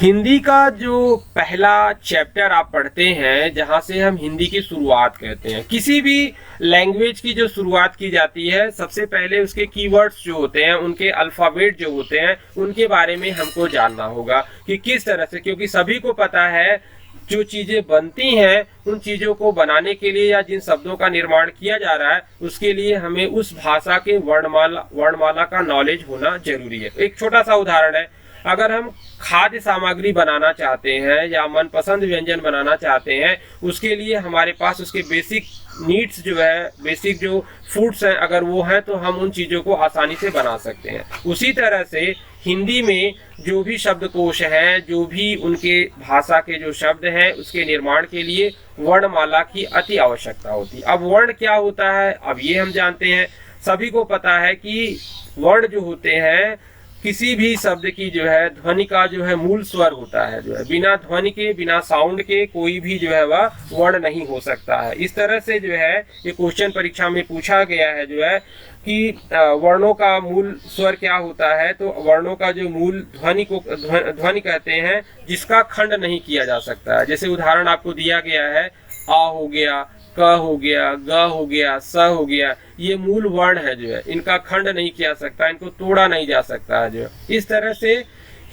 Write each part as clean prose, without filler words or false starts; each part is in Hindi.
हिंदी का जो पहला चैप्टर आप पढ़ते हैं, जहां से हम हिंदी की शुरुआत करते हैं, किसी भी लैंग्वेज की जो शुरुआत की जाती है, सबसे पहले उसके कीवर्ड्स जो होते हैं, उनके अल्फाबेट जो होते हैं, उनके बारे में हमको जानना होगा कि किस तरह से, क्योंकि सभी को पता है जो चीजें बनती हैं, उन चीजों को बनाने के लिए या जिन शब्दों का निर्माण किया जा रहा है, उसके लिए हमें उस भाषा के वर्णमाला का नॉलेज होना जरूरी है। एक छोटा सा उदाहरण है, अगर हम खाद्य सामग्री बनाना चाहते हैं या मनपसंद व्यंजन बनाना चाहते हैं, उसके लिए हमारे पास उसके बेसिक नीड्स जो है, बेसिक जो फूड्स हैं, अगर वो हैं तो हम उन चीज़ों को आसानी से बना सकते हैं। उसी तरह से हिंदी में जो भी शब्दकोश हैं, जो भी उनके भाषा के जो शब्द हैं, उसके निर्माण के लिए वर्णमाला की अति आवश्यकता होती है। अब वर्ण क्या होता है, अब ये हम जानते हैं, सभी को पता है कि वर्ण जो होते हैं, किसी भी शब्द की जो है ध्वनि का जो है मूल स्वर होता है, जो है बिना ध्वनि के, बिना साउंड के कोई भी जो है वह वर्ण नहीं हो सकता है। इस तरह से जो है ये क्वेश्चन परीक्षा में पूछा गया है जो है कि वर्णों का मूल स्वर क्या होता है, तो वर्णों का जो मूल ध्वनि को ध्वनि कहते हैं, जिसका खंड नहीं किया जा सकता है। जैसे उदाहरण आपको दिया गया है, आ हो गया, क हो गया, ग हो गया, स हो गया, ये मूल वर्ण है जो है, इनका खंड नहीं किया सकता, इनको तोड़ा नहीं जा सकता है जो है। इस तरह से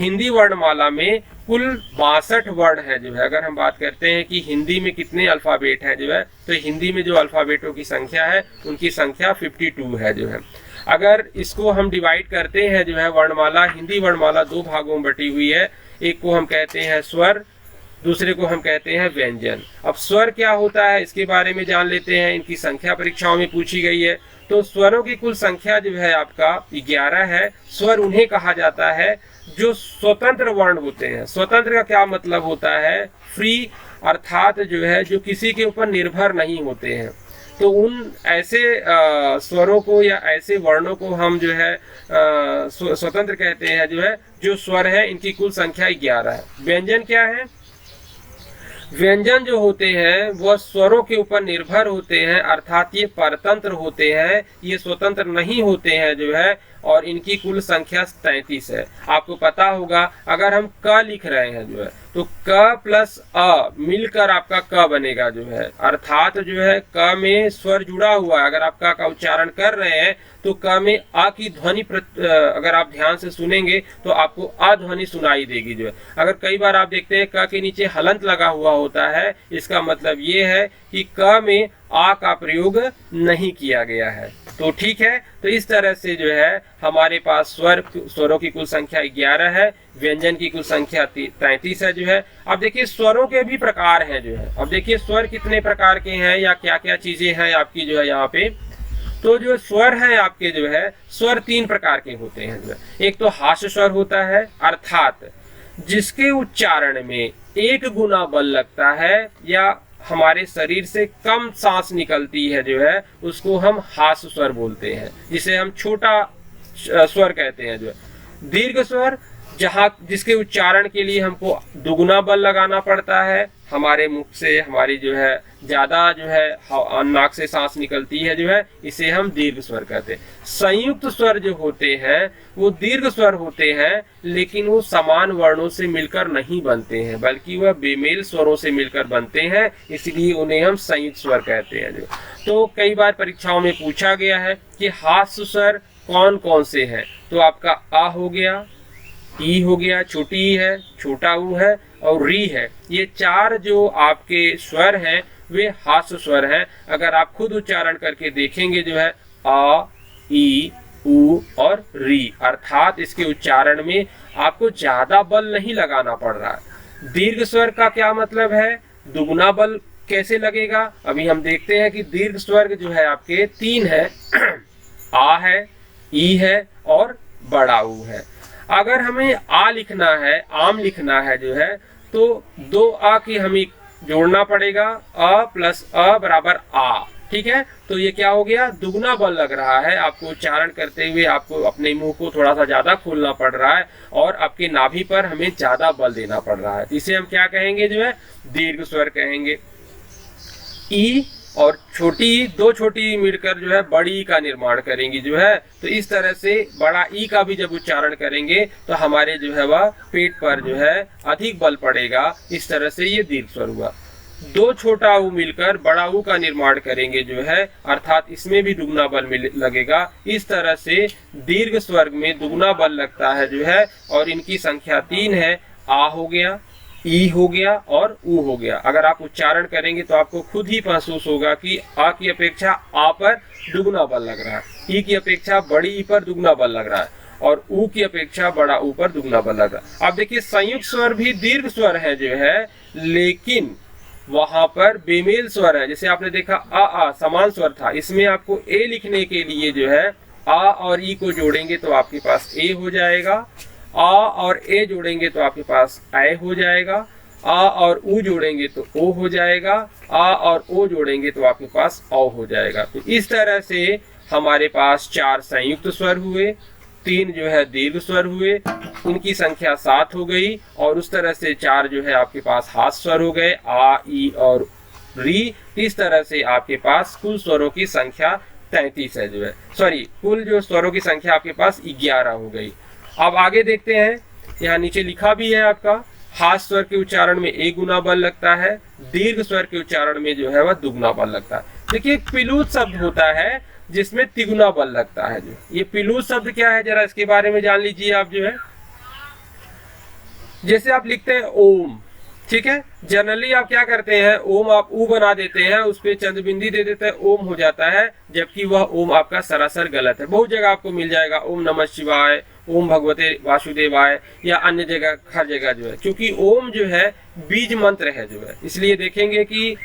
हिंदी वर्णमाला में कुल 62 वर्ण है जो है। अगर हम बात करते हैं कि हिंदी में कितने अल्फाबेट है जो है, तो हिंदी में जो अल्फाबेटों की संख्या है, उनकी संख्या 52 है जो है। अगर इसको हम डिवाइड करते हैं जो है, वर्णमाला, हिंदी वर्णमाला 2 भागों में बटी हुई है। एक को हम कहते हैं स्वर, दूसरे को हम कहते हैं व्यंजन। अब स्वर क्या होता है, इसके बारे में जान लेते हैं। इनकी संख्या परीक्षाओं में पूछी गई है। तो स्वरों की कुल संख्या जो है आपका 11 है। स्वर उन्हें कहा जाता है जो स्वतंत्र वर्ण होते हैं। स्वतंत्र का क्या मतलब होता है, फ्री, अर्थात जो है जो किसी के ऊपर निर्भर नहीं होते हैं। तो उन ऐसे स्वरों को या ऐसे वर्णों को हम जो है स्वतंत्र कहते हैं जो है, जो स्वर है। इनकी कुल संख्या 11 है। व्यंजन क्या है, व्यंजन जो होते हैं वह स्वरों के ऊपर निर्भर होते हैं, अर्थात ये परतंत्र होते हैं, ये स्वतंत्र नहीं होते हैं जो है, और इनकी कुल संख्या 33 है। आपको पता होगा, अगर हम क लिख रहे हैं जो है, तो क प्लस अ मिलकर आपका क बनेगा जो है, अर्थात जो है क में स्वर जुड़ा हुआ है। अगर आप क का उच्चारण कर रहे हैं तो क में अ की ध्वनि अगर आप ध्यान से सुनेंगे तो आपको अ ध्वनि सुनाई देगी जो है। अगर कई बार आप देखते हैं क के नीचे हलंत लगा हुआ होता है, इसका मतलब ये है कि क में आ का प्रयोग नहीं किया गया है। तो ठीक है, तो इस तरह से जो है हमारे पास स्वरों की कुल संख्या 11 है, व्यंजन की कुल संख्या 33 है जो है। अब देखिए स्वरों के भी प्रकार हैं जो है। अब देखिए स्वर कितने प्रकार के हैं या क्या क्या चीजें हैं आपकी जो है यहाँ पे। तो जो स्वर है आपके जो है, स्वर 3 प्रकार के होते हैं जो है। एक तो हास्य स्वर होता है, अर्थात जिसके उच्चारण में 1 गुना बल लगता है या हमारे शरीर से कम सांस निकलती है जो है, उसको हम हास्य स्वर बोलते हैं, जिसे हम छोटा स्वर कहते हैं जो है। दीर्घ स्वर, जिसके उच्चारण के लिए हमको दुगुना बल लगाना पड़ता है, हमारे मुख से हमारी जो है ज्यादा जो है नाक से सांस निकलती है जो है, इसे हम दीर्घ स्वर कहते हैं। संयुक्त स्वर जो होते हैं वो दीर्घ स्वर होते हैं, लेकिन वो समान वर्णों से मिलकर नहीं बनते हैं, बल्कि वह बेमेल स्वरों से मिलकर बनते हैं, इसलिए उन्हें हम संयुक्त स्वर कहते हैं जो। तो कई बार परीक्षाओं में पूछा गया है कि हास्य स्वर कौन कौन से हैं, तो आपका आ हो गया, ई हो गया, छोटी ई है, छोटा ऊ है और री है। ये 4 जो आपके स्वर हैं वे हास्य स्वर हैं। अगर आप खुद उच्चारण करके देखेंगे जो है, आ, ई, ऊ और री, अर्थात इसके उच्चारण में आपको ज्यादा बल नहीं लगाना पड़ रहा है। दीर्घ स्वर का क्या मतलब है, दुगुना बल कैसे लगेगा, अभी हम देखते हैं कि दीर्घ स्वर जो है आपके 3 है, आ है, ई है और बड़ा ऊ है। अगर हमें आ लिखना है, आम लिखना है जो है, तो 2 आ की हमें जोड़ना पड़ेगा, अ प्लस अ बराबर आ। ठीक है, तो ये क्या हो गया, दुगना बल लग रहा है। आपको उच्चारण करते हुए आपको अपने मुंह को थोड़ा सा ज्यादा खोलना पड़ रहा है और आपके नाभि पर हमें ज्यादा बल देना पड़ रहा है। इसे हम क्या कहेंगे जो है, दीर्घ स्वर कहेंगे। ई और दो छोटी मिलकर जो है बड़ी का निर्माण करेंगी जो है। तो इस तरह से बड़ा ई का भी जब उच्चारण करेंगे तो हमारे जो है वह पेट पर जो है अधिक बल पड़ेगा। इस तरह से ये दीर्घ स्वर हुआ। दो छोटा ऊ मिलकर बड़ा ऊ का निर्माण करेंगे जो है, अर्थात इसमें भी दुगना बल लगेगा। इस तरह से दीर्घ स्वर में दुगना बल लगता है जो है, और इनकी संख्या 3 है। आ हो गया, ई हो गया और ऊ हो गया। अगर आप उच्चारण करेंगे तो आपको खुद ही महसूस होगा कि आ की अपेक्षा आ पर दुगना बल लग रहा है, ई की अपेक्षा बड़ी ई पर दुगना बल लग रहा है, और ऊ की अपेक्षा बड़ा ऊ पर दुगना बल लग रहा है। अब देखिए संयुक्त स्वर भी दीर्घ स्वर है जो है, लेकिन वहां पर बेमेल स्वर है। जैसे आपने देखा आ समान स्वर था, इसमें आपको ए लिखने के लिए जो है आ और ई को जोड़ेंगे तो आपके पास ए हो जाएगा, आ और ए जोड़ेंगे तो आपके पास ऐ हो जाएगा, आ और ऊ जोड़ेंगे तो ओ हो जाएगा, आ और ओ जोड़ेंगे तो आपके पास औ हो जाएगा। तो इस तरह से हमारे पास 4 संयुक्त स्वर हुए, 3 जो है दीर्घ स्वर हुए, उनकी संख्या 7 हो गई, और उस तरह से 4 जो है आपके पास हास स्वर हो गए, आ, ई और री। इस तरह से आपके पास कुल स्वरों की संख्या 33 है जो है, सॉरी कुल जो स्वरों की संख्या आपके पास 11 हो गई। अब आगे देखते हैं, यहाँ नीचे लिखा भी है आपका, हास स्वर के उच्चारण में 1 गुना बल लगता है, दीर्घ स्वर के उच्चारण में जो है वह दुगना बल लगता है। देखिए एक पिलूत शब्द होता है जिसमें तिगुना बल लगता है। जो ये पिलूत शब्द क्या है जरा इसके बारे में जान लीजिए आप जो है। जैसे आप लिखते हैं ओम, ठीक है, जनरली आप क्या करते हैं, ओम आप ऊ बना देते हैं, उस पर चंद्रबिंदी दे देते हैं, ओम हो जाता है, जबकि वह ओम आपका सरासर गलत है। बहुत जगह आपको मिल जाएगा ओम नमः शिवाय, ओम भगवते वासुदेवाय, या अन्य जगह हर जगह जो है, क्योंकि ओम जो है बीज मंत्र है जो है। इसलिए देखेंगे कि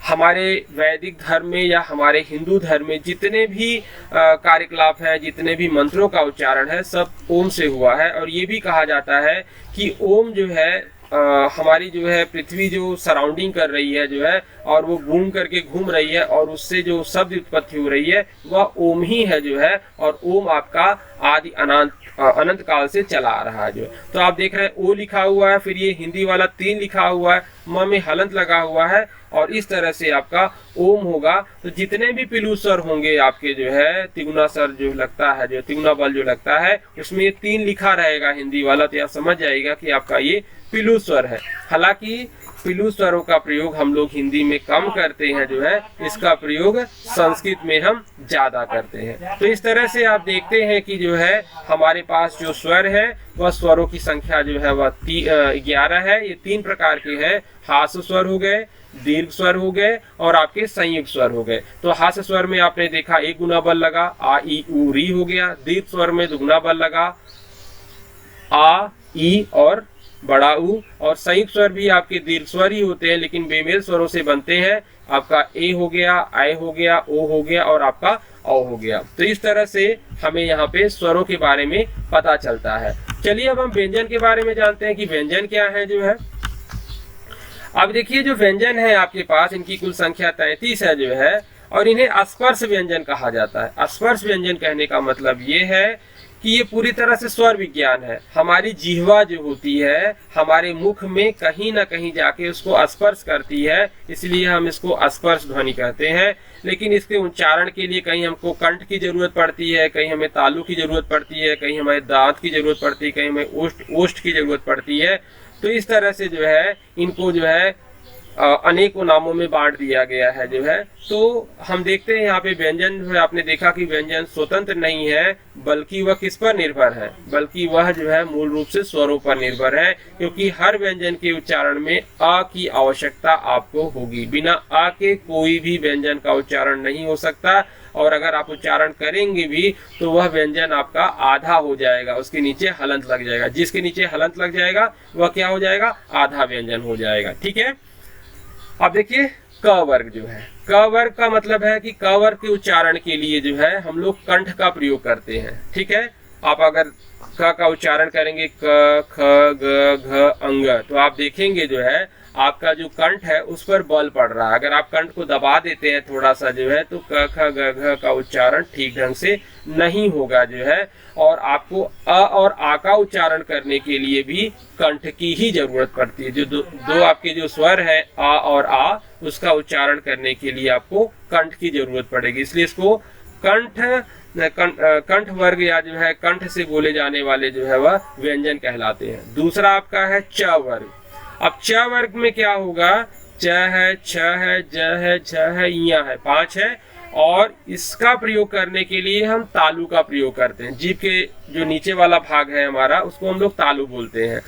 हमारे वैदिक धर्म में या हमारे हिंदू धर्म में जितने भी कार्यकलाप है, जितने भी मंत्रों का उच्चारण है, सब ओम से हुआ है। और ये भी कहा जाता है कि ओम जो है हमारी जो है पृथ्वी जो सराउंडिंग कर रही है जो है, और वो घूम करके घूम रही है, और उससे जो शब्द उत्पत्ति हो रही है वह ओम ही है जो है। और ओम आपका आदि अनंत काल से चला आ रहा है जो। तो आप देख रहे हैं ओ लिखा हुआ है, फिर ये हिंदी वाला 3 लिखा हुआ है, म में हलंत लगा हुआ है, और इस तरह से आपका ओम होगा। तो जितने भी पिलू स्वर होंगे आपके जो है, तिगुना स्वर जो लगता है, जो तिगुना बल जो लगता है, उसमें ये 3 लिखा रहेगा हिंदी वाला, तो आप समझ जाएगा कि आपका ये पिलू स्वर है। हालांकि पिलू स्वरों का प्रयोग हम लोग हिंदी में कम करते हैं जो है, इसका प्रयोग संस्कृत में हम ज्यादा करते हैं। तो इस तरह से आप देखते हैं कि जो है हमारे पास जो स्वर है वह स्वरों की संख्या जो है वह 11 है। ये 3 प्रकार के हैं, हास स्वर हो गए, दीर्घ स्वर हो गए, और आपके संयुक्त स्वर हो गए। तो हास स्वर में आपने देखा 1 गुना बल लगा, आ ई ऊ री हो गया। दीर्घ स्वर में दुगना बल लगा, आ ई और बड़ा ऊ। और संयुक्त स्वर भी आपके दीर्घ स्वर ही होते हैं, लेकिन बेमेल स्वरों से बनते हैं। आपका ए हो गया, आई हो गया, ओ हो गया, और आपका औ हो गया। तो इस तरह से हमें यहाँ पे स्वरों के बारे में पता चलता है। चलिए अब हम व्यंजन के बारे में जानते हैं कि व्यंजन क्या है जो है। अब देखिए जो व्यंजन है आपके पास, इनकी कुल संख्या 33 है जो है, और इन्हें स्पर्श व्यंजन कहा जाता है। स्पर्श व्यंजन कहने का मतलब ये है कि ये पूरी तरह से स्वर विज्ञान है। हमारी जिह्वा जो होती है हमारे मुख में कहीं ना कहीं जाके उसको स्पर्श करती है, इसलिए हम इसको स्पर्श ध्वनि कहते हैं। लेकिन इसके उच्चारण के लिए कहीं हमको कंठ की जरूरत पड़ती है, कहीं हमें तालु की जरूरत पड़ती है, कहीं हमें दांत की जरूरत पड़ती है, कहीं हमें ओष्ठ की जरूरत पड़ती है। तो इस तरह से जो है इनको जो है अनेकों नामों में बांट दिया गया है जो है। तो हम देखते हैं यहाँ पे व्यंजन जो है, आपने देखा कि व्यंजन स्वतंत्र नहीं है, बल्कि वह किस पर निर्भर है, बल्कि वह जो है मूल रूप से स्वरों पर निर्भर है। क्योंकि हर व्यंजन के उच्चारण में आ की आवश्यकता आपको होगी। बिना आ के कोई भी व्यंजन का उच्चारण नहीं हो सकता, और अगर आप उच्चारण करेंगे भी तो वह व्यंजन आपका आधा हो जाएगा, उसके नीचे हलंत लग जाएगा। जिसके नीचे हलंत लग जाएगा वह क्या हो जाएगा, आधा व्यंजन हो जाएगा। ठीक है। अब देखिए क वर्ग जो है, क वर्ग का मतलब है कि क वर्ग के उच्चारण के लिए जो है हम लोग कंठ का प्रयोग करते हैं। ठीक है। आप अगर क का उच्चारण करेंगे क ख ग घ अंग, तो आप देखेंगे जो है आपका जो कंठ है उस पर बल पड़ रहा है। अगर आप कंठ को दबा देते हैं थोड़ा सा जो है, तो क ख ग घ का उच्चारण ठीक ढंग से नहीं होगा जो है। और आपको अ और आ का उच्चारण करने के लिए भी कंठ की ही जरूरत पड़ती है। जो दो आपके जो स्वर है आ और आ, उसका उच्चारण करने के लिए आपको कंठ की जरूरत पड़ेगी। इसलिए इसको कंठ वर्ग या जो है कंठ से बोले जाने वाले जो है वह व्यंजन कहलाते हैं। दूसरा आपका है च वर्ग। अब च वर्ग में क्या होगा, च है, छ है, ज है, झ है, य है, 5 है। और इसका प्रयोग करने के लिए हम तालु का प्रयोग करते हैं। जीभ के जो नीचे वाला भाग है हमारा, उसको हम लोग तालु बोलते हैं।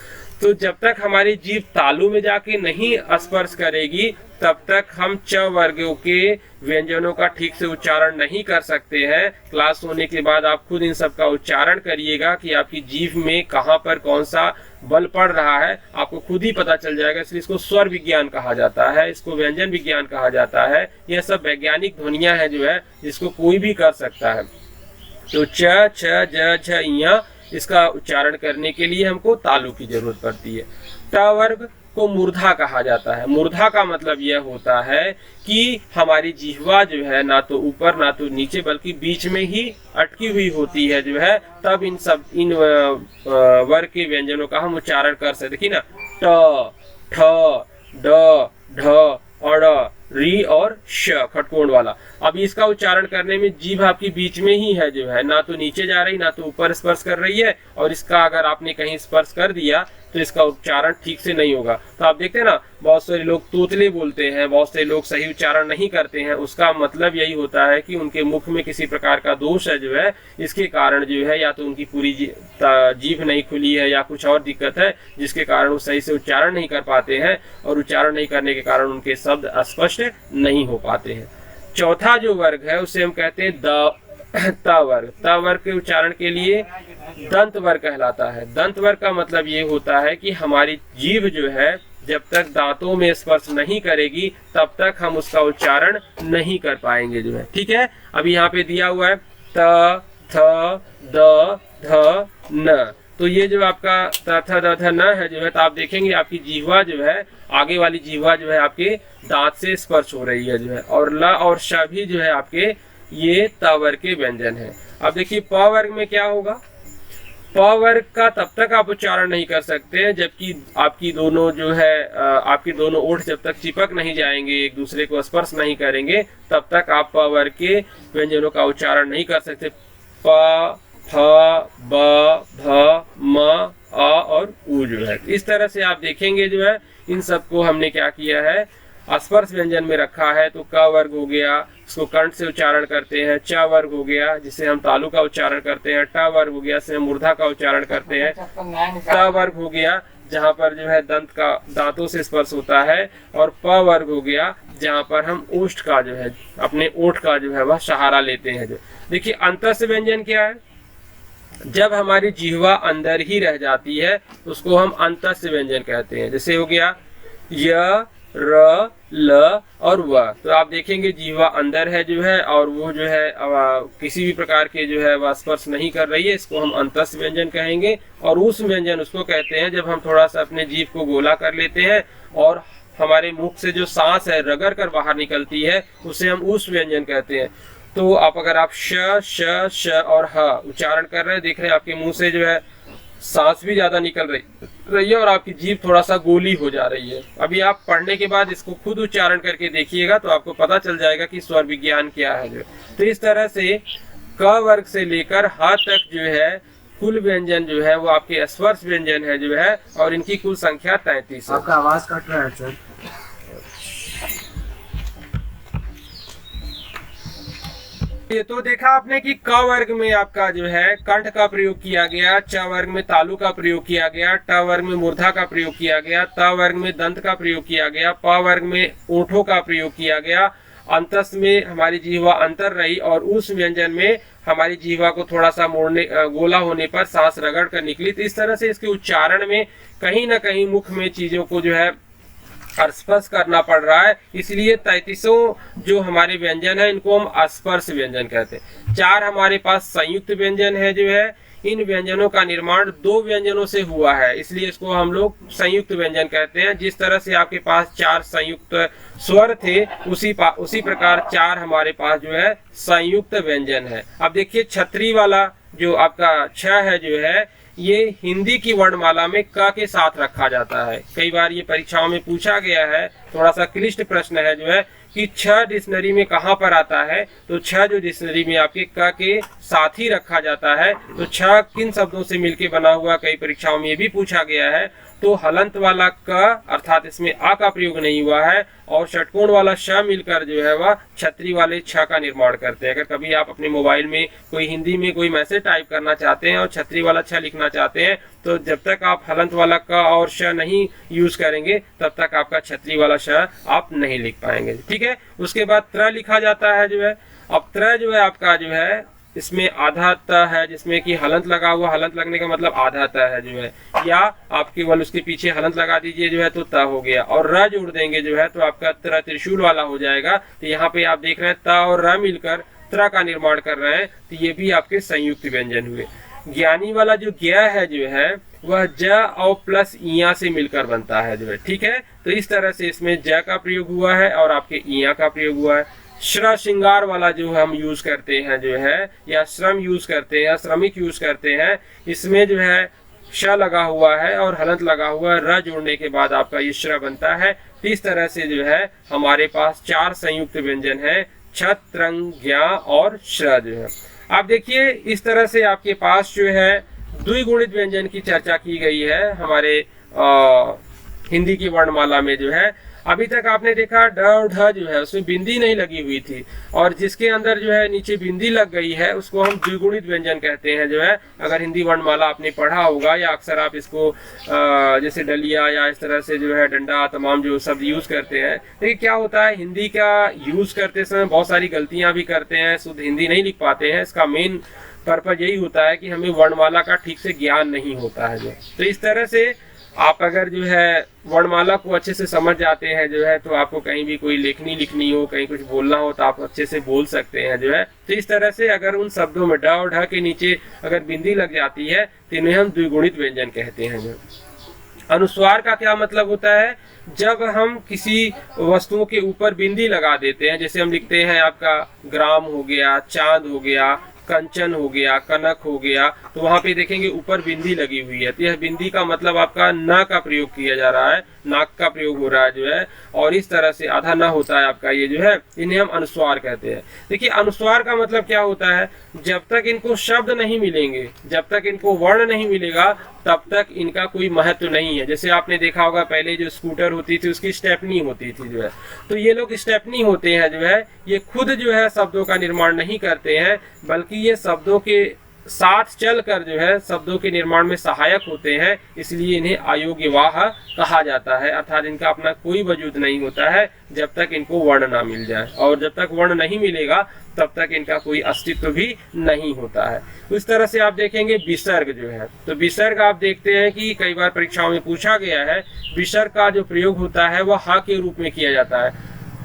तो जब तक हमारी जीभ तालु में जाके नहीं स्पर्श करेगी, तब तक हम च वर्गों के व्यंजनों का ठीक से उच्चारण नहीं कर सकते हैं। क्लास होने के बाद आप खुद इन सब का उच्चारण करिएगा कि आपकी जीभ में कहाँ पर कौन सा बल पड़ रहा है, आपको खुद ही पता चल जाएगा। इसलिए इसको स्वर विज्ञान कहा जाता है, इसको व्यंजन विज्ञान कहा जाता है। यह सब वैज्ञानिक ध्वनियां हैं जो है, जिसको कोई भी कर सकता है। तो च, छ, ज, झ, य, इसका उच्चारण करने के लिए हमको तालु की जरूरत पड़ती है। ट वर्ग को मूर्धा कहा जाता है। मूर्धा का मतलब यह होता है कि हमारी जिह्वा जो है ना तो ऊपर ना तो नीचे, बल्कि बीच में ही अटकी हुई होती है जो है। तब इन वर्ग के व्यंजनों का हम उच्चारण कर सकते। देखिए ना, ट, ठ, ड, ढ, अड़, री और श, खटकोण वाला। अब इसका उच्चारण करने में जीभ आपकी बीच में ही है जो है, ना तो नीचे जा रही ना तो ऊपर स्पर्श कर रही है। और इसका अगर आपने कहीं स्पर्श कर दिया तो इसका उच्चारण ठीक से नहीं होगा। तो आप देखते हैं ना, बहुत सारे लोग तोतले बोलते हैं, बहुत से लोग सही उच्चारण नहीं करते हैं। उसका मतलब यही होता है कि उनके मुख में किसी प्रकार का दोष है जो है। इसके कारण जो है या तो उनकी पूरी जीभ नहीं खुली है या कुछ और दिक्कत है, जिसके कारण वो सही से उच्चारण नहीं कर पाते हैं। और उच्चारण नहीं करने के कारण उनके शब्द स्पष्ट नहीं हो पाते हैं। चौथा जो वर्ग है उसे हम कहते हैं त वर्ग। त वर्ग के उच्चारण के लिए दंत वर्ग कहलाता है। दंत वर्ग का मतलब ये होता है कि हमारी जीभ जो है जब तक दांतों में स्पर्श नहीं करेगी, तब तक हम उसका उच्चारण नहीं कर पाएंगे जो है। ठीक है, अभी यहाँ पे दिया हुआ है त, थ, द, ध, न। तो ये जो आपका त, थ, द, ध, न है जो है, तो आप देखेंगे आपकी जिह्वा जो है, आगे वाली जिह्वा जो है आपके दांत से स्पर्श हो रही है जो है। और ल और श भी जो है आपके ये त वर्ग के व्यंजन है। अब देखिए प वर्ग में क्या होगा। प वर्ग का तब तक आप उच्चारण नहीं कर सकते हैं जबकि आपकी दोनों जो है आपके दोनों ओठ जब तक चिपक नहीं जाएंगे, एक दूसरे को स्पर्श नहीं करेंगे, तब तक आप प वर्ग के व्यंजनों का उच्चारण नहीं कर सकते। प, फ, ब, भ, म, अ और उ जो है। इस तरह से आप देखेंगे जो है, इन सबको हमने क्या किया है, स्पर्श व्यंजन में रखा है। तो क वर्ग हो गया, इसको कंठ से उच्चारण करते हैं। च वर्ग हो गया, जिसे हम तालु का उच्चारण करते हैं। ट वर्ग हो गया, जिसे हम मूर्धा का उच्चारण करते हैं। त वर्ग हो गया, जहाँ पर जो है दांतों से स्पर्श होता है। और प वर्ग हो गया, जहाँ पर हम ओष्ठ का जो है, अपने ओठ का जो है वह सहारा लेते हैं। जो देखिए अंतस्य व्यंजन क्या है, जब हमारी जिह्वा अंदर ही रह जाती है उसको हम अंतस्य व्यंजन कहते हैं। जैसे हो गया य, र, ल और व। तो आप देखेंगे जिह्वा अंदर है जो है, और वो जो है किसी भी प्रकार के जो है वह स्पर्श नहीं कर रही है, इसको हम अंतस्य व्यंजन कहेंगे। और उस व्यंजन उसको कहते हैं जब हम थोड़ा सा अपने जीभ को गोला कर लेते हैं और हमारे मुख से जो सांस है रगड़ कर बाहर निकलती है, उसे हम उस व्यंजन कहते हैं। तो अगर आप श, श, श और ह उच्चारण कर रहे हैं, देख रहे हैं आपके मुंह से जो है सांस भी ज्यादा निकल रही है और आपकी जीभ थोड़ा सा गोली हो जा रही है। अभी आप पढ़ने के बाद इसको खुद उच्चारण करके देखिएगा तो आपको पता चल जाएगा कि स्वर विज्ञान क्या है जो। तो इस तरह से क वर्ग से लेकर ह तक जो है कुल व्यंजन जो है वो आपके स्पर्श व्यंजन है जो है, और इनकी कुल संख्या 33 है। आपका आवाज कट रहा है सर। ये तो देखा आपने कि क वर्ग में आपका जो है कंठ का प्रयोग किया गया, च वर्ग में तालु का प्रयोग किया गया, ट वर्ग में मूर्धा का प्रयोग किया गया, त वर्ग में दंत का प्रयोग किया गया, प वर्ग में ओठों का प्रयोग किया गया, अंतस में हमारी जिह्वा अंतर रही और उस व्यंजन में हमारी जिह्वा को थोड़ा सा मोड़ने गोला होने पर सांस रगड़ कर निकली। तो इस तरह से इसके उच्चारण में कहीं ना कहीं मुख में चीजों को जो है स्पर्श करना पड़ रहा है। इसलिए 33 जो हमारे व्यंजन है इनको हम स्पर्श व्यंजन कहते हैं। 4 हमारे पास संयुक्त व्यंजन है जो है, इन व्यंजनों का निर्माण दो व्यंजनों से हुआ है, इसलिए इसको हम लोग संयुक्त व्यंजन कहते हैं। जिस तरह से आपके पास 4 संयुक्त स्वर थे, उसी प्रकार 4 हमारे पास जो है संयुक्त व्यंजन है। अब देखिए छतरी वाला जो आपका छ है जो है, ये हिंदी की वर्णमाला में क के साथ रखा जाता है। कई बार ये परीक्षाओं में पूछा गया है, थोड़ा सा क्लिष्ट प्रश्न है जो है कि छ डिक्शनरी में कहाँ पर आता है, तो छ जो डिक्शनरी में आपके क के साथ ही रखा जाता है। तो छ किन शब्दों से मिलके बना हुआ, कई परीक्षाओं में ये भी पूछा गया है। तो हलंत वाला क अर्थात इसमें आ का प्रयोग नहीं हुआ है, और षटकोण वाला श मिलकर जो है वह छतरी वाले छ का निर्माण करते हैं। अगर कभी आप अपने मोबाइल में कोई हिंदी में कोई मैसेज टाइप करना चाहते हैं और छतरी वाला छ लिखना चाहते हैं, तो जब तक आप हलंत वाला क और श नहीं यूज करेंगे तब तक आपका छतरी वाला श आप नहीं लिख पाएंगे। ठीक है, उसके बाद त्र लिखा जाता है जो है। अब त्र जो है आपका जो है, इसमें आधा त है जिसमें कि हलंत लगा हुआ, हलंत लगने का मतलब आधा त है जो है, या आप केवल उसके पीछे हलंत लगा दीजिए जो है तो त हो गया, और र जोड़ देंगे जो है तो आपका त्र त्रिशूल वाला हो जाएगा। तो यहाँ पे आप देख रहे हैं त और र मिलकर त्र का निर्माण कर रहे हैं, तो ये भी आपके संयुक्त व्यंजन हुए। ज्ञानी वाला जो ज्ञ है जो है वह ज और प्लस इया से मिलकर बनता है जो है। ठीक है, तो इस तरह से इसमें ज का प्रयोग हुआ है और आपके इया का प्रयोग हुआ है। श्र श्रृंगार वाला जो हम यूज करते हैं जो है, या श्रम यूज करते हैं, श्रमिक यूज करते हैं, इसमें जो है श लगा हुआ है और हलंत लगा हुआ है, र जोड़ने के बाद आपका ये श्र बनता है। इस तरह से जो है हमारे पास 4 संयुक्त व्यंजन है, छ, त्रंग, ज्ञा और श्र जो है। आप देखिए इस तरह से आपके पास जो है द्विगुणित व्यंजन की चर्चा की गई है हमारे हिंदी की वर्णमाला में जो है। अभी तक आपने देखा ड और ढ जो है उसमें बिंदी नहीं लगी हुई थी, और जिसके अंदर जो है नीचे बिंदी लग गई है उसको हम द्विगुणित व्यंजन कहते हैं जो है। अगर हिंदी वर्णमाला आपने पढ़ा होगा, या अक्सर आप इसको जैसे डलिया या इस तरह से जो है डंडा तमाम जो शब्द यूज करते हैं। देखिए क्या होता है, हिंदी का यूज करते समय बहुत सारी गलतियां भी करते हैं, शुद्ध हिंदी नहीं लिख पाते हैं। इसका मेन पर्पज यही होता है कि हमें वर्णमाला का ठीक से ज्ञान नहीं होता है जो। तो इस तरह से आप अगर जो है वर्णमाला को अच्छे से समझ जाते हैं जो है, तो आपको कहीं भी कोई लेखनी लिखनी हो, कहीं कुछ बोलना हो, तो आप अच्छे से बोल सकते हैं जो है। तो इस तरह से अगर उन शब्दों में ड और ढ के नीचे अगर बिंदी लग जाती है तो इन्हें हम द्विगुणित व्यंजन कहते हैं जो। अनुस्वार का क्या मतलब होता है, जब हम किसी वस्तुओं के ऊपर बिंदी लगा देते हैं, जैसे हम लिखते हैं आपका ग्राम हो गया, चांद हो गया, कंचन हो गया, कनक हो गया, तो वहां पे देखेंगे ऊपर बिंदी लगी हुई है। तो यह बिंदी का मतलब आपका न का प्रयोग किया जा रहा है, नाक का प्रयोग हो रहा है जो है, और इस तरह से आधा न होता है आपका ये जो है, इन्हें हम अनुस्वार कहते हैं। देखिए अनुस्वार का मतलब क्या होता है, जब तक इनको शब्द नहीं मिलेंगे, जब तक इनको वर्ण नहीं मिलेगा, तब तक इनका कोई महत्व नहीं है। जैसे आपने देखा होगा पहले जो स्कूटर होती थी उसकी स्टेपनी होती थी जो है, तो ये लोग स्टेपनी होते हैं जो है, ये खुद जो है शब्दों का निर्माण नहीं करते हैं, बल्कि ये शब्दों के साथ चलकर जो है शब्दों के निर्माण में सहायक होते हैं, इसलिए इन्हें अयोग्यवाह कहा जाता है। अर्थात इनका अपना कोई वजूद नहीं होता है जब तक इनको वर्ण ना मिल जाए, और जब तक वर्ण नहीं मिलेगा तब तक इनका कोई अस्तित्व भी नहीं होता है। उस तरह से आप देखेंगे विसर्ग जो है, तो विसर्ग आप देखते हैं कि कई बार परीक्षाओं में पूछा गया है, विसर्ग का जो प्रयोग होता है वह हा के रूप में किया जाता है।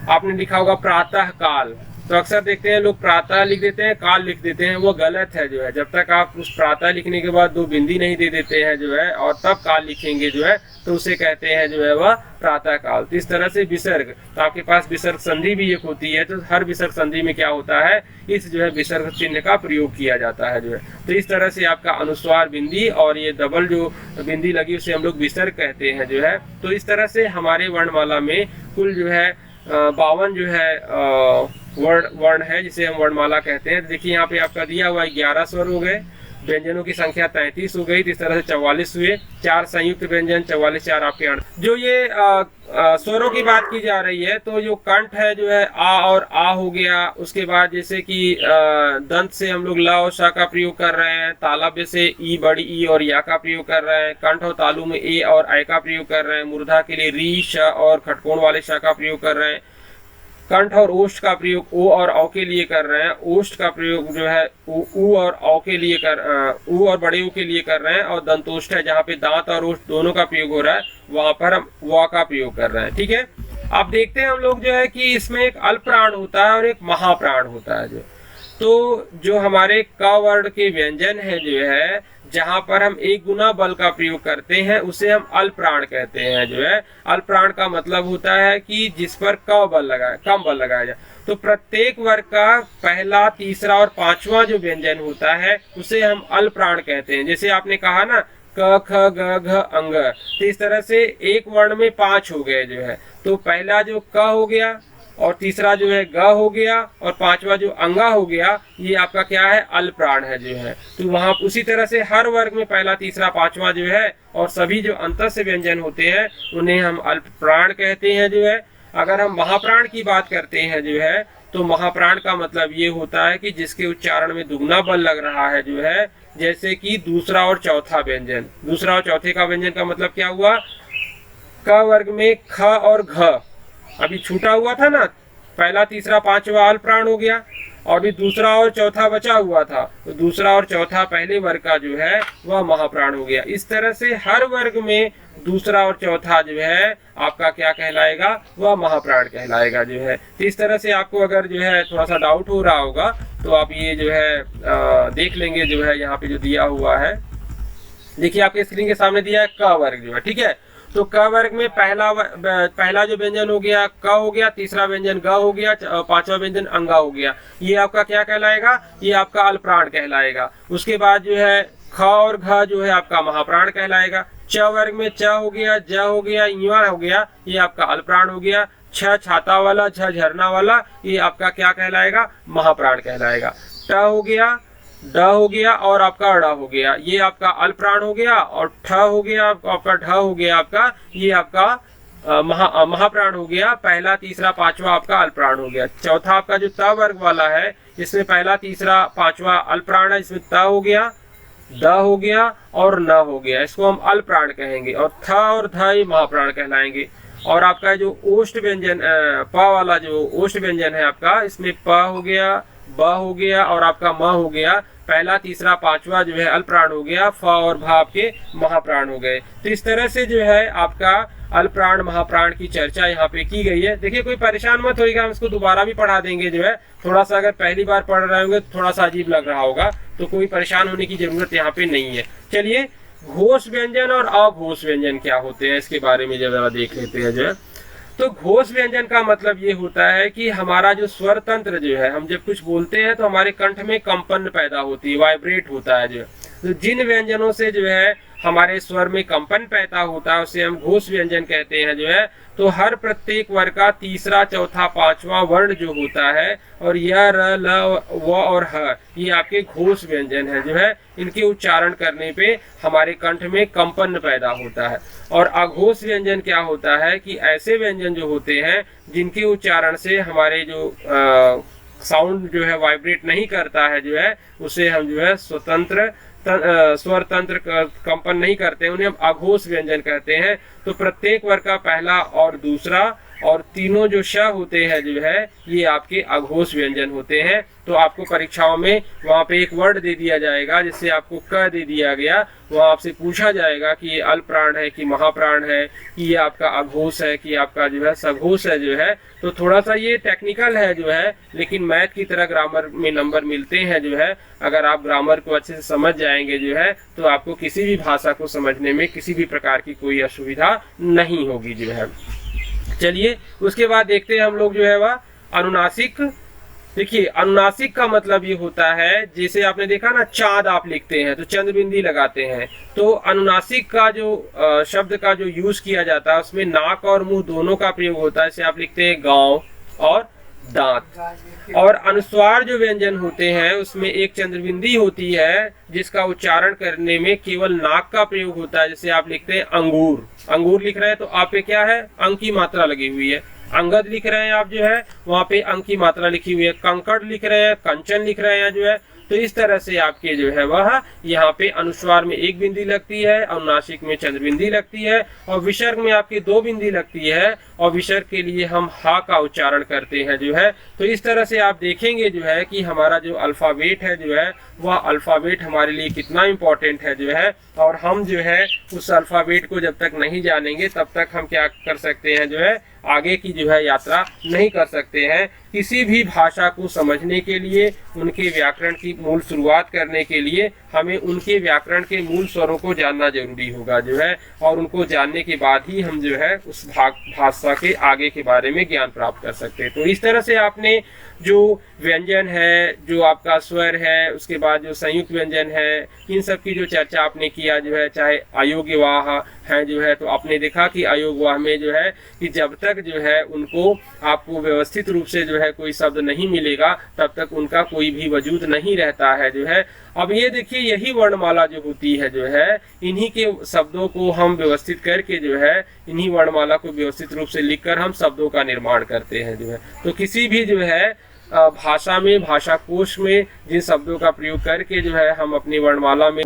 आपने लिखा होगा प्रातः काल, तो अक्सर देखते हैं लोग प्रातः लिख देते हैं, काल लिख देते हैं, वो गलत है जो है। जब तक आप उस प्रातः लिखने के बाद 2 बिंदी नहीं दे देते हैं जो है, और तब काल लिखेंगे जो है, तो उसे कहते हैं जो है वह प्रातः काल। तो इस तरह से विसर्ग, तो आपके पास विसर्ग संधि भी एक होती है, तो हर विसर्ग संधि में क्या होता है, इस जो है विसर्ग चिन्ह का प्रयोग किया जाता है जो है। तो इस तरह से आपका अनुस्वार बिंदी और ये डबल जो बिंदी लगी उसे हम लोग विसर्ग कहते हैं जो है। तो इस तरह से हमारे वर्णमाला में कुल जो है 52 जो है वर्ण है जिसे हम वर्णमाला कहते हैं। देखिए यहाँ पे आपका दिया हुआ 11 स्वर हो गए, व्यंजनों की संख्या 33 हो गई, तो इस तरह से 44 हुए, 4 संयुक्त व्यंजन, 44 4 आपके 8। जो ये स्वरों की बात की जा रही है, तो जो कंठ है जो है आ और आ हो गया, उसके बाद जैसे कि दंत से हम लोग ल और श का प्रयोग कर रहे हैं, तालव्य से ई बड़ी ई और या का प्रयोग कर रहे हैं, कंठ और तालु में ए और ऐ का प्रयोग कर रहे हैं, मूर्धा के लिए री श और खटकोण वाले श का प्रयोग कर रहे हैं, कंठ और ओष्ठ का प्रयोग ओ और औ के लिए कर रहे हैं, ओष्ठ का प्रयोग जो है ऊ और औ के लिए ऊ और बड़े ऊ के लिए कर रहे हैं, और दंतोष्ठ है जहाँ पे दांत और ओष्ठ दोनों का प्रयोग हो रहा है, वहां पर हम व का प्रयोग कर रहे हैं। ठीक है, अब देखते हैं हम लोग जो है कि इसमें एक अल्प प्राण होता है और एक महाप्राण होता है जो। तो जो हमारे क वर्ण के व्यंजन है जो है, जहां पर हम एक गुना बल का प्रयोग करते हैं उसे हम अल्पप्राण कहते हैं जो है। अल्पप्राण का मतलब होता है कि जिस पर कम बल लगाया जाए। तो प्रत्येक वर्ग का पहला, तीसरा और पांचवा जो व्यंजन होता है उसे हम अल्पप्राण कहते हैं। जैसे आपने कहा ना क ख ग घ अंग, तो इस तरह से एक वर्ण में 5 हो गए जो है। तो पहला जो क हो गया और तीसरा जो है ग हो गया और पांचवा जो अंगा हो गया, ये आपका क्या है, अल्पप्राण है जो है। तो वहां उसी तरह से हर वर्ग में पहला, तीसरा, पांचवा जो है और सभी जो अंतर से व्यंजन होते हैं उन्हें हम अल्पप्राण कहते हैं जो है। अगर हम महाप्राण की बात करते हैं जो है, तो महाप्राण का मतलब ये होता है कि जिसके उच्चारण में दुगना बल लग रहा है जो है। जैसे कि दूसरा और चौथा व्यंजन। दूसरा और चौथे का व्यंजन का मतलब क्या हुआ, क वर्ग में ख और घ अभी छूटा हुआ था ना, पहला, तीसरा, पांचवा अल्पप्राण हो गया और भी दूसरा और चौथा बचा हुआ था, तो दूसरा और चौथा पहले वर्ग का जो है वह महाप्राण हो गया। इस तरह से हर वर्ग में दूसरा और चौथा जो है आपका क्या कहलाएगा, वह महाप्राण कहलाएगा जो है। तो इस तरह से आपको अगर जो है थोड़ा सा डाउट हो रहा होगा तो आप ये जो है देख लेंगे जो है, यहाँ पे जो दिया हुआ है देखिए आपके स्क्रीन के सामने दिया है क वर्ग जो है, ठीक है। तो क वर्ग में पहला जो व्यंजन हो गया क हो गया, तीसरा व्यंजन ग हो गया, पांचवा व्यंजन अंगा हो गया। ये आपका क्या कहलाएगा, ये आपका अल्पप्राण कहलाएगा। उसके बाद जो है ख और घ जो है आपका महाप्राण कहलाएगा। च वर्ग में च हो गया, ज हो गया, ञ हो गया, ये आपका अल्पप्राण हो गया। छ छाता वाला, झ झरना वाला, ये आपका क्या कहलाएगा, महाप्राण कहलाएगा। ट हो गया, ड हो गया और आपका अड़ा हो गया, ये आपका अल्पप्राण हो गया। और ठ हो गया आपका, ढ हो गया आपका, ये आपका महाप्राण हो गया। पहला, तीसरा, पांचवा आपका अल्पप्राण हो गया। चौथा आपका जो त वर्ग वाला है, इसमें पहला, तीसरा, पांचवा अल्पप्राण है, इसमें त हो गया, द हो गया और न हो गया, इसको हम अल्पप्राण कहेंगे। और थ और ध ये महाप्राण कहलाएंगे। और आपका जो ओष्ठ व्यंजन प वाला जो ओष्ठ व्यंजन है आपका, इसमें प हो गया, ब हो गया और आपका म हो गया। पहला, तीसरा, पांचवा जो है अल्पप्राण हो गया। फ और भ आपके महाप्राण हो गए। तो इस तरह से जो है आपका अल्पप्राण महाप्राण की चर्चा यहाँ पे की गई है। देखिए कोई परेशान मत होइएगा, हम इसको दोबारा भी पढ़ा देंगे जो है। थोड़ा सा अगर पहली बार पढ़ रहे होंगे तो थोड़ा सा अजीब लग रहा होगा, तो कोई परेशान होने की जरूरत यहाँ पे नहीं है। चलिए घोष व्यंजन और अघोष व्यंजन क्या होते हैं इसके बारे में जरा देख लेते हैं जो है। तो घोष व्यंजन का मतलब ये होता है कि हमारा जो स्वर तंत्र जो है, हम जब कुछ बोलते हैं तो हमारे कंठ में कंपन पैदा होती है, वाइब्रेट होता है जो है। तो जिन व्यंजनों से जो है हमारे स्वर में कंपन पैदा होता है उसे हम घोष व्यंजन कहते हैं जो है। तो हर प्रत्येक वर्ग का तीसरा, चौथा, पांचवा वर्ण जो होता है, और य, र, ल, व और ह, ये आपके घोष व्यंजन है जो है। इनके उच्चारण करने पे हमारे कंठ में कंपन पैदा होता है। और अघोष व्यंजन क्या होता है कि ऐसे व्यंजन जो होते हैं जिनके उच्चारण से हमारे जो साउंड जो है वाइब्रेट नहीं करता है जो है, उसे हम जो है स्वतंत्र स्वर तंत्र कंपन नहीं करते, उन्हें हम अघोष व्यंजन कहते हैं। तो प्रत्येक वर्ग का पहला और दूसरा और तीनों जो श होते हैं जो है, ये आपके अघोष व्यंजन होते हैं। तो आपको परीक्षाओं में वहां पे एक वर्ड दे दिया जाएगा, जिससे आपको क दे दिया गया, वहां आपसे पूछा जाएगा कि ये अल्पप्राण है कि महाप्राण है, कि ये आपका अघोष है कि आपका जो है सघोष है जो है। तो थोड़ा सा ये टेक्निकल है जो है, लेकिन मैथ की तरह ग्रामर में नंबर मिलते हैं जो है। अगर आप ग्रामर को अच्छे से समझ जाएंगे जो है, तो आपको किसी भी भाषा को समझने में किसी भी प्रकार की कोई असुविधा नहीं होगी जो है। चलिए उसके बाद देखते हैं हम लोग जो है वह अनुनासिक। देखिए अनुनासिक का मतलब ये होता है, जैसे आपने देखा ना चाँद आप लिखते हैं तो चंद्र बिंदी लगाते हैं। तो अनुनासिक का जो शब्द का जो यूज किया जाता है उसमें नाक और मुंह दोनों का प्रयोग होता है। जैसे आप लिखते हैं गांव और दांत। और अनुस्वार जो व्यंजन होते हैं उसमें एक चंद्रबिंदी होती है, जिसका उच्चारण करने में केवल नाक का प्रयोग होता है। जैसे आप लिखते हैं अंगूर, अंगूर लिख रहे हैं तो आप पे क्या है, अंग की मात्रा लगी हुई है। अंगद लिख रहे हैं आप जो है, वहां पे अंग की मात्रा लिखी हुई है। कंकड़ लिख रहे हैं, कंचन लिख रहे हैं जो है। तो इस तरह से आपके जो है वह यहाँ पे अनुस्वार में एक बिंदी लगती है, अनुनासिक में चंद्रबिंदी लगती है, और विसर्ग में आपकी दो बिंदी लगती है, और विसर्ग के लिए हम हा का उच्चारण करते हैं जो है। तो इस तरह से आप देखेंगे जो है कि हमारा जो अल्फाबेट है जो है, वह अल्फाबेट हमारे लिए कितना इम्पोर्टेंट है जो है। और हम जो है उस अल्फाबेट को जब तक नहीं जानेंगे तब तक हम क्या कर सकते हैं जो है, आगे की जो है यात्रा नहीं कर सकते हैं। किसी भी भाषा को समझने के लिए, उनके व्याकरण की मूल शुरुआत करने के लिए हमें उनके व्याकरण के मूल स्वरों को जानना जरूरी होगा जो है, और उनको जानने के बाद ही हम जो है उस भाषा के आगे के बारे में ज्ञान प्राप्त कर सकते हैं। तो इस तरह से आपने जो व्यंजन है, जो आपका स्वर है, उसके बाद जो संयुक्त व्यंजन है, इन सब की जो चर्चा आपने किया जो है, चाहे अयोग्यवाह है जो है, तो आपने देखा कि अयोग्यवाह में जो है कि जब तक जो है उनको आपको व्यवस्थित रूप से जो है कोई शब्द नहीं मिलेगा तब तक उनका कोई भी वजूद नहीं रहता है जो है। अब ये देखिए, यही वर्णमाला जो होती है जो है, इन्हीं के शब्दों को हम व्यवस्थित करके जो है, इन्हीं वर्णमाला को व्यवस्थित रूप से लिखकर हम शब्दों का निर्माण करते हैं जो है। तो किसी भी जो है भाषा में, भाषा कोश में जिन शब्दों का प्रयोग करके जो है हम अपनी वर्णमाला में